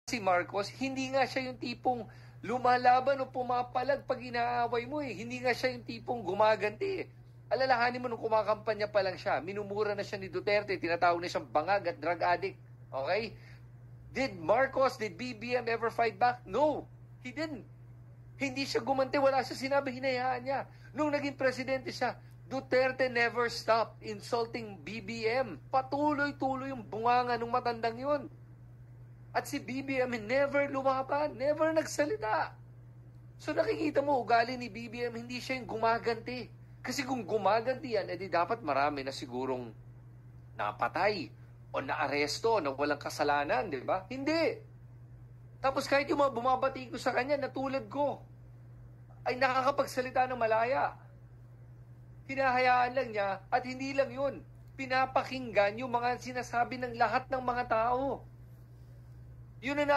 si Marcos, hindi nga siya yung tipong lumalaban o pumapalag pag inaaway mo eh. Hindi nga siya yung tipong gumaganti eh. Alalahanin mo nung kumakampanya pa lang siya, minumura na siya ni Duterte, tinatawag na siyang bangag at drug addict. Okay? Did BBM ever fight back? No, he didn't. Hindi siya gumanti, wala siya sinabi, hinayaan niya. Nung naging presidente siya, Duterte never stopped insulting BBM. Patuloy-tuloy yung bunganga ng matandang yun. At si BBM never lumaban, never nagsalita. So nakikita mo, ugali ni BBM, hindi siya yung gumaganti. Kasi kung gumaganti yan, edi dapat marami na sigurong napatay o naaresto na walang kasalanan, di ba? Hindi. Tapos kahit yung mga bumabati ko sa kanya na tulad ko, ay nakakapagsalita ng malaya. Hinahayaan lang niya at hindi lang yun. Pinapakinggan yung mga sinasabi ng lahat ng mga tao. Yun na